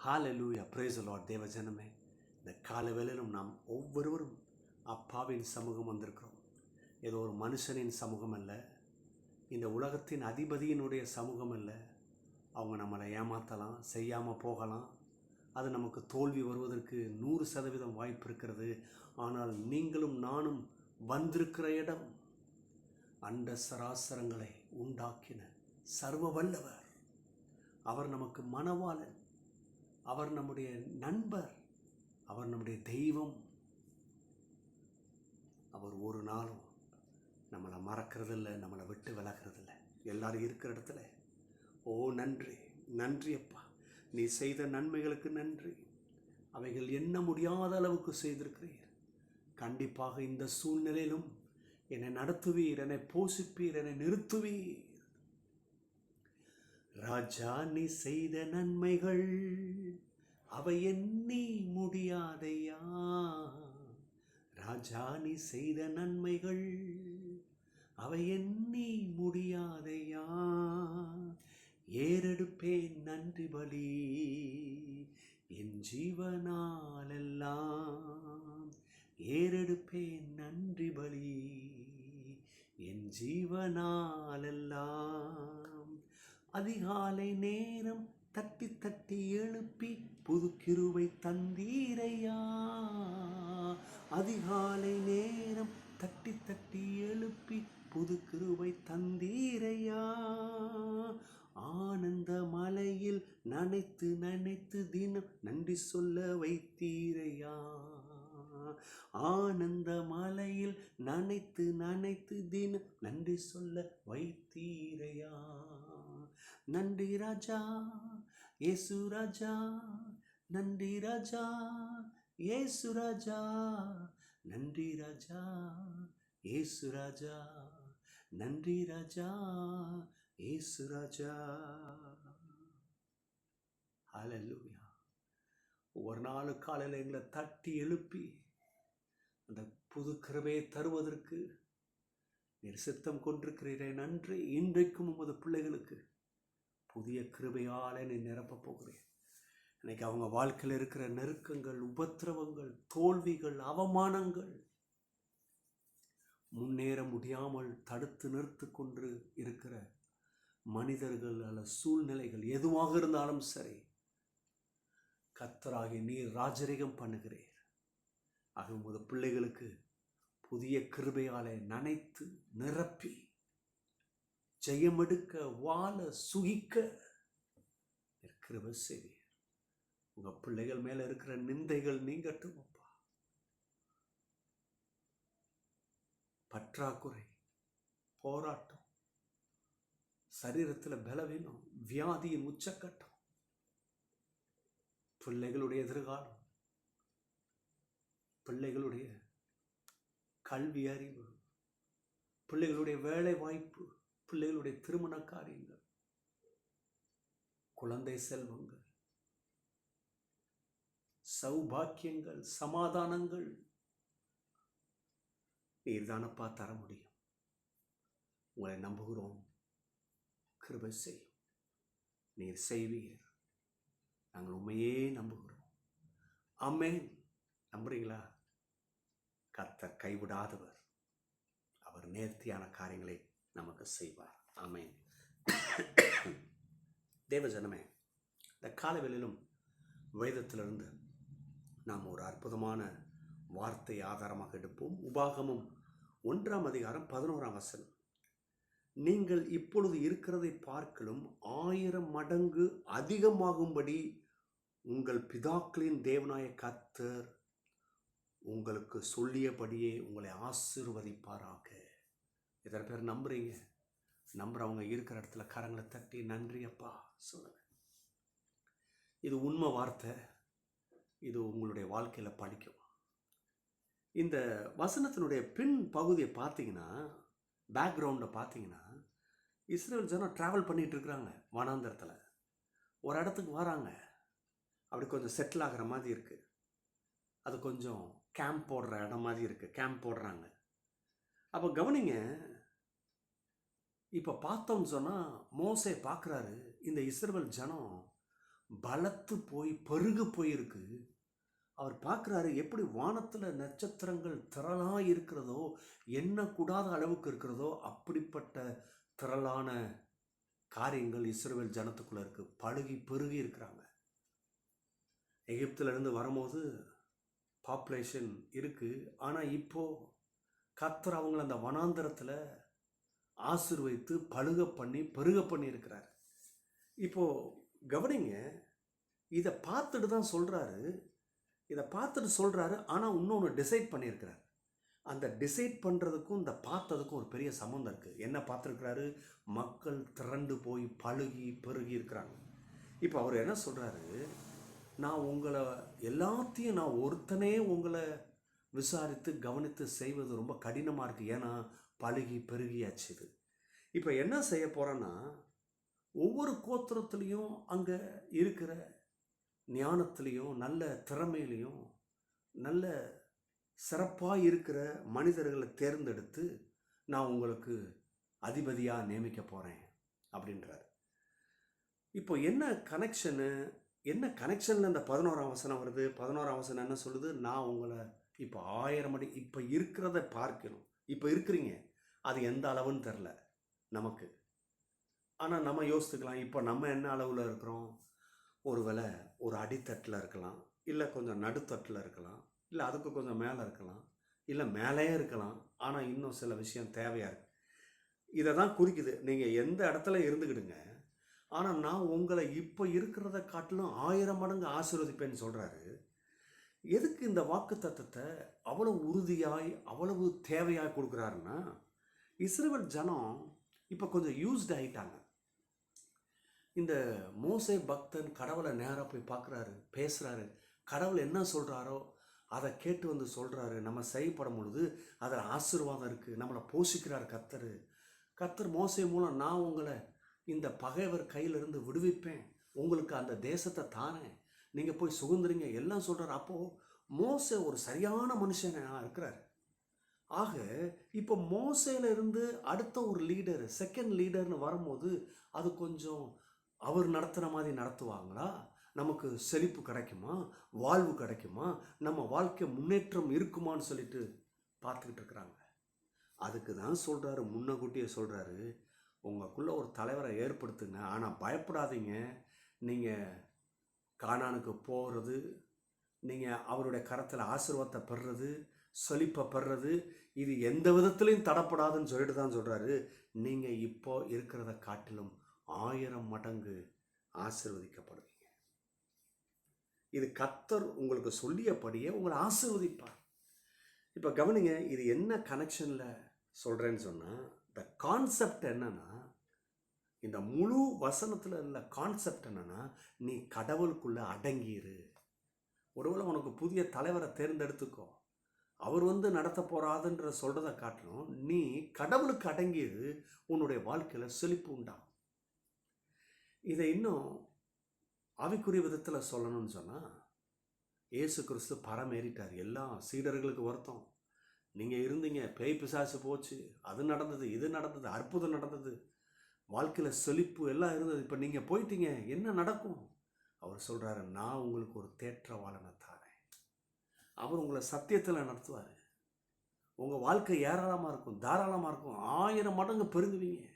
Hallelujah, praise the Lord. தேவ ஜனமே, இந்த காலை வேளையிலும் நாம் ஒவ்வொருவரும் அப்பாவின் சமூகம் வந்திருக்கிறோம். ஏதோ ஒரு மனுஷனின் சமூகம் அல்ல, இந்த உலகத்தின் அதிபதியினுடைய சமூகம் அல்ல. அவங்க நம்மளை ஏமாற்றலாம், செய்யாமல் போகலாம், அது நமக்கு தோல்வி வருவதற்கு 100% வாய்ப்பு இருக்கிறது. ஆனால் நீங்களும் நானும் வந்திருக்கிற இடம் அண்ட சராசரங்களை உண்டாக்கின சர்வ வல்லவர். அவர் நமக்கு மணவாளன், அவர் நம்முடைய நண்பர், அவர் நம்முடைய தெய்வம். அவர் ஒரு நாளும் நம்மளை மறக்கிறதில்லை, நம்மளை விட்டு விலகிறதில்லை. எல்லாரும் இருக்கிற இடத்துல ஓ நன்றி, நன்றி அப்பா, நீ செய்த நன்மைகளுக்கு நன்றி. அவைகள் எண்ண முடியாத அளவுக்கு செய்திருக்கிறீர். கண்டிப்பாக இந்த சூழ்நிலையிலும் என்னை நடத்துவீர், என்னை போஷிப்பீர், என்னை நிறுத்துவீர். ராஜா, நீ செய்த நன்மைகள் அவை எண்ணி முடியாதையா. ராஜா, நீ செய்த நன்மைகள் அவை எண்ணி முடியாதையா. ஏறெடுப்பேன் நன்றி பலி என் ஜீவனாலெல்லாம். ஏறெடுப்பேன் நன்றி பலி என் ஜீவனாலெல்லாம். அதிகாலை நேரம் தட்டி தட்டி எழுப்பி புது கிருபை தந்தீரையா. அதிகாலை நேரம் தட்டி தட்டி எழுப்பி புது கிருபை தந்தீரையா. ஆனந்த மலையில் நனைத்து நனைத்து தினம் நன்றி சொல்ல வைத்தீரையா. ஆனந்த மலையில் நனைத்து நனைத்து தினம் நன்றி சொல்ல வைத்தீரையா. நன்றி ராஜா இயேசு ராஜா, நன்றி ராஜா இயேசு ராஜா, நன்றி ராஜா இயேசு ராஜா, நன்றி ராஜா இயேசு ராஜா. ஹல்லேலூயா. ஒவ்வொரு நாலு காலையில் எங்களை தட்டி எழுப்பி அந்த புது கிருபையை தருவதற்கு நீர் சித்தம் கொண்டிருக்கிறீரே, நன்றி. இன்றைக்கும் உமது பிள்ளைகளுக்கு புதிய கிருபையால் நீ நிரப்ப போகிறேன். இன்னைக்கு அவங்க வாழ்க்கையில் இருக்கிற நெருக்கங்கள், உபத்திரவங்கள், தோல்விகள், அவமானங்கள், முன்னேற முடியாமல் தடுத்து நிறுத்து கொண்டு இருக்கிற மனிதர்கள் அல்ல சூழ்நிலைகள் எதுவாக இருந்தாலும் சரி, கர்த்தராகி நீர் ராஜரிகம் பண்ணுகிறீர். ஆக உமது பிள்ளைகளுக்கு புதிய கிருபையாலே நனைத்து நிரப்பி ஜெயமெடுக்க, வாழ, சுகிக்க கிருபை செய்வீர். உங்க பிள்ளைகள் மேல இருக்கிற நிந்தைகள் நீங்கட்டும் அப்பா. பற்றாக்குறை, போராட்டம், சரீரத்தில் பலவீனம், வியாதியின் உச்சக்கட்டம், பிள்ளைகளுடைய எதிர்காலம், பிள்ளைகளுடைய கல்வி அறிவு, பிள்ளைகளுடைய வேலை வாய்ப்பு, பிள்ளைகளுடைய திருமண காரியங்கள், குழந்தை செல்வங்கள், சௌபாக்கியங்கள், சமாதானங்கள் நீர்தானப்பா தர முடியும். உங்களை நம்புகிறோம். கிருபை செய்யும். நீர் செய்வீர். நாங்கள் உண்மையே நம்புகிறோம். ஆமென். நம்புறீங்களா? கர்த்தர் கைவிடாதவர். அவர் நேர்த்தியான காரியங்களை நமக்கு செய்வார். ஆமென். தேவ ஜனமே, இந்த காலவெளியிலும் வேதத்திலிருந்து நாம் ஒரு அற்புதமான வார்த்தை ஆதாரமாக எடுப்போம். உபாகமம் 1:11. நீங்கள் இப்பொழுது இருக்கிறதை பார்க்கலும் 1000 மடங்கு அதிகமாகும்படி உங்கள் பிதாக்களின் தேவனாய கர்த்தர் உங்களுக்கு சொல்லியபடியே உங்களை ஆசீர்வதிப்பாராக. எத்தனை பேர் நம்புறீங்க? நம்புறவங்க இருக்கிற இடத்துல கரங்களை தட்டி நன்றி அப்பா சொல்லுங்க. இது உண்மை வார்த்தை. இது உங்களுடைய வாழ்க்கையில் பலிக்கும். இந்த வசனத்தினுடைய பின் பகுதியை பார்த்தீங்கன்னா, பேக்ரவுண்டை பார்த்தீங்கன்னா, இஸ்ரேல் ஜனம் ட்ராவல் பண்ணிட்டு இருக்கிறாங்க. வனாந்தரத்தில் ஒரு இடத்துக்கு வராங்க. அப்படி கொஞ்சம் செட்டில் ஆகிற மாதிரி இருக்குது. அது கொஞ்சம் கேம்ப் போடுற இடம் மாதிரி இருக்குது. கேம்ப் போடுறாங்க. அப்போ கவனிங்க, இப்போ பார்த்தோம்னு சொன்னால் மோசே பார்க்குறாரு, இந்த இஸ்ரவேல் ஜனம் பலத்து போய் பெருகு போயிருக்கு. அவர் பார்க்குறாரு எப்படி வானத்தில் நட்சத்திரங்கள் திரளாக இருக்கிறதோ, எண்ணக்கூடாத அளவுக்கு இருக்கிறதோ, அப்படிப்பட்ட திரளான காரியங்கள் இஸ்ரவேல் ஜனத்துக்குள்ளே இருக்குது. பழுகி பெருகி இருக்கிறாங்க. எகிப்திலிருந்து வரும்போது பாப்புலேஷன் இருக்குது. ஆனால் இப்போது கர்த்தர் அவங்கள அந்த வனாந்தரத்தில் ஆசீர்வதித்து பழுக பண்ணி பெருக பண்ணி இருக்கிறார். இப்போது கவனிங்க, இதை பார்த்துட்டு தான் சொல்கிறாரு. இதை பார்த்துட்டு சொல்கிறாரு. ஆனால் இன்னொன்று டிசைட் பண்ணியிருக்கிறார். அந்த டிசைட் பண்ணுறதுக்கும் இந்த பார்த்ததுக்கும் ஒரு பெரிய சம்மந்தம் இருக்குது. என்ன பார்த்துருக்கிறாரு? மக்கள் திரண்டு போய் பழுகி பெருகி இருக்கிறாங்க. இப்போ அவர் என்ன சொல்கிறாரு? நான் உங்களை எல்லாத்தையும் நான் ஒருத்தனே உங்களை விசாரித்து கவனித்து செய்வது ரொம்ப கடினமாக இருக்குது. ஏன்னா பழுகி பெருகியாச்சு. இது இப்போ என்ன செய்ய போகிறேன்னா, ஒவ்வொரு கோத்திரத்துலேயும் அங்கே இருக்கிற ஞானத்துலேயும் நல்ல திறமையிலையும் நல்ல சிறப்பாக இருக்கிற மனிதர்களை தேர்ந்தெடுத்து நான் உங்களுக்கு அதிபதியாக நியமிக்க போகிறேன் அப்படின்றார். இப்போ என்ன கனெக்ஷனில் இந்த 11ஆம் வசனம் வருது? 11ஆம் வசனம் என்ன சொல்லுது? நான் உங்களை இப்போ 1000 அடி இப்போ இருக்கிறத பார்க்கணும். இப்போ இருக்கிறீங்க, அது எந்த அளவுன்னு தெரில நமக்கு. ஆனால் நம்ம யோசித்துக்கலாம், இப்போ நம்ம என்ன அளவில் இருக்கிறோம்? ஒருவேளை ஒரு அடித்தட்டில் இருக்கலாம், இல்லை கொஞ்சம் நடுத்தட்டில் இருக்கலாம், இல்லை அதுக்கு கொஞ்சம் மேலே இருக்கலாம், இல்லை மேலேயே இருக்கலாம். ஆனால் இன்னும் சில விஷயம் தேவையாக இருக்குது. இதை தான் குறிக்குது. நீங்கள் எந்த இடத்துல இருந்துக்கிடுங்க, ஆனால் நான் உங்களை இப்போ இருக்கிறத காட்டிலும் 1000 மடங்கு ஆசீர்வதிப்பேன்னு சொல்கிறாரு. எதுக்கு இந்த வாக்கு தத்தத்தை அவ்வளவு உறுதியாய் அவ்வளவு தேவையாக கொடுக்குறாருன்னா, இஸ்ரவேல் ஜனம் இப்போ கொஞ்சம் யூஸ்ட் ஆகிட்டாங்க. இந்த மோசே பக்தன் கடவுளை நேராக போய் பார்க்குறாரு, பேசுகிறாரு. கடவுள் என்ன சொல்கிறாரோ அதை கேட்டு வந்து சொல்கிறாரு. நம்ம செய்யப்படும் பொழுது அதில் ஆசீர்வாதம் இருக்குது. நம்மளை போஷிக்கிறார் கர்த்தர். கர்த்தர் மோசே மூலம் நான் உங்களை இந்த பகைவர் கையிலிருந்து விடுவிப்பேன், உங்களுக்கு அந்த தேசத்தை தானே, நீங்கள் போய் சுதந்திரிங்க எல்லாம் சொல்கிறார். அப்போது மோசே ஒரு சரியான மனுஷனாக இருக்கிறார். ஆக இப்போ மோசேல இருந்து அடுத்த ஒரு லீடர், செகண்ட் லீடர்னு வரும்போது அது கொஞ்சம் அவர் நடத்துகிற மாதிரி நடத்துவாங்களா? நமக்கு செழிப்பு கிடைக்குமா? வாழ்வு கிடைக்குமா? நம்ம வாழ்க்கை முன்னேற்றம் இருக்குமான்னு சொல்லிட்டு பார்த்துக்கிட்டு இருக்கிறாங்க. அதுக்கு தான் சொல்கிறாரு, முன்னக்கூட்டியே சொல்கிறாரு, உங்களுக்குள்ளே ஒரு தலைவரை ஏற்படுத்துங்க. ஆனால் பயப்படாதீங்க. நீங்கள் கானானுக்கு போகிறது, நீங்கள் அவருடைய கரத்தில் ஆசீர்வாதத்தை பெறுறது, செழிப்பை பெறுறது, இது எந்த விதத்துலையும் தடப்படாதுன்னு சொல்லிட்டு தான் சொல்கிறாரு. நீங்கள் இப்போ இருக்கிறத காட்டிலும் 1000 மடங்கு ஆசீர்வதிக்கப்படுவீங்க. இது கர்த்தர் உங்களுக்கு சொல்லியபடியே உங்களை ஆசீர்வதிப்பார். இப்போ கவனிங்க, இது என்ன கனெக்ஷனில் சொல்கிறேன்னு சொன்னால், இந்த கான்செப்ட் என்னன்னா, இந்த முழு வசனத்தில் உள்ள கான்செப்ட் என்னன்னா, நீ கடவுளுக்குள்ளே அடங்கிரு. ஒருவேளை உனக்கு புதிய தலைவரை தேர்ந்தெடுத்துக்கோ, அவர் நடத்த போகிறாதுன்ற சொல்கிறத காட்டணும். நீ கடவுளுக்கு அடங்கிரு, உன்னுடைய வாழ்க்கையில் செழிப்பு உண்டாகும். இதை இன்னும் ஆவிக்குரிய விதத்தில் சொல்லணும்னு சொன்னால், இயேசு கிறிஸ்து பரமேறிட்டார். எல்லா சீடர்களுக்கு வருத்தம், நீங்கள் இருந்தீங்க, பேய் பிசாசு போச்சு, அது நடந்தது, இது நடந்தது, அற்புதம் நடந்தது, வாழ்க்கையில் செழிப்பு எல்லாம் இருந்தது, இப்போ நீங்கள் போயிட்டீங்க, என்ன நடக்கும்? அவர் சொல்கிறாரு, நான் உங்களுக்கு ஒரு தேற்றவாளனை தாரேன். அவர் உங்களை சத்தியத்தில் நடத்துவார். உங்கள் வாழ்க்கை ஏராளமாக இருக்கும், தாராளமாக இருக்கும், 1000 மடங்கு பெருங்குவீங்க.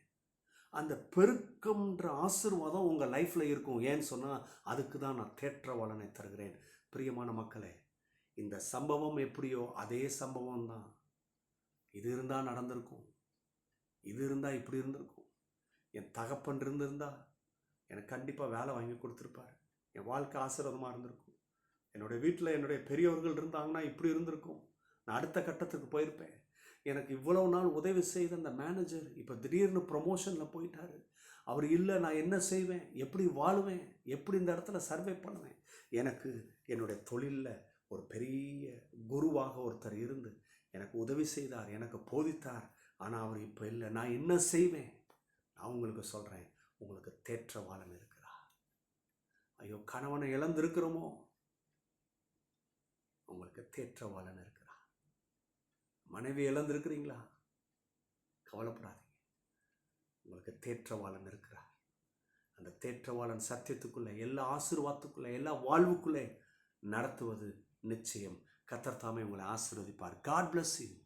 அந்த பெருக்கம்ன்ற ஆசீர்வாதம் உங்கள் லைஃப்பில் இருக்கும். ஏன்னு சொன்னால், அதுக்கு தான் நான் தேற்றவாளனை தருகிறேன். பிரியமான மக்களே, இந்த சம்பவம் எப்படியோ அதே சம்பவம் தான். இது இருந்தால் நடந்திருக்கும், இது இருந்தால் இப்படி இருந்திருக்கும். என் தகப்பன் இருந்திருந்தா எனக்கு கண்டிப்பாக வேலை வாங்கி கொடுத்துருப்பார், என் வாழ்க்கை ஆசீர்வாதமாக இருந்திருக்கும். என்னுடைய வீட்டில் என்னுடைய பெரியவர்கள் இருந்தாங்கன்னா இப்படி இருந்திருக்கும், நான் அடுத்த கட்டத்துக்கு போயிருப்பேன். எனக்கு இவ்வளவு நாள் உதவி செய்த அந்த மேனேஜர் இப்போ திடீர்னு ப்ரொமோஷனில் போயிட்டார், அவர் இல்லை, நான் என்ன செய்வேன், எப்படி வாழுவேன், எப்படி இந்த இடத்துல சர்வே பண்ணுவேன். எனக்கு என்னுடைய தொழிலில் ஒரு பெரிய குருவாக ஒருத்தர் இருந்து எனக்கு உதவி செய்தார், எனக்கு போதித்தார். ஆனால் அவர் இப்போ இல்லை, நான் என்ன செய்வேன்? நான் உங்களுக்கு சொல்கிறேன், உங்களுக்கு தேற்றவாளன் இருக்கிறார். ஐயோ, கணவனை இழந்திருக்கிறோமோ, உங்களுக்கு தேற்றவாளன் இருக்கிறார். மனைவி இழந்திருக்கிறீங்களா? கவலைப்படாதீங்க, உங்களுக்கு தேற்றவாளன் இருக்கிறார். அந்த தேற்றவாளன் சத்தியத்துக்குள்ளே, எல்லா ஆசீர்வாதத்துக்குள்ளே, எல்லா வாழ்வுக்குள்ளே நடத்துவது நிச்சயம். கர்த்தர் தாமே உங்களை ஆசீர்வதிப்பார். God bless you.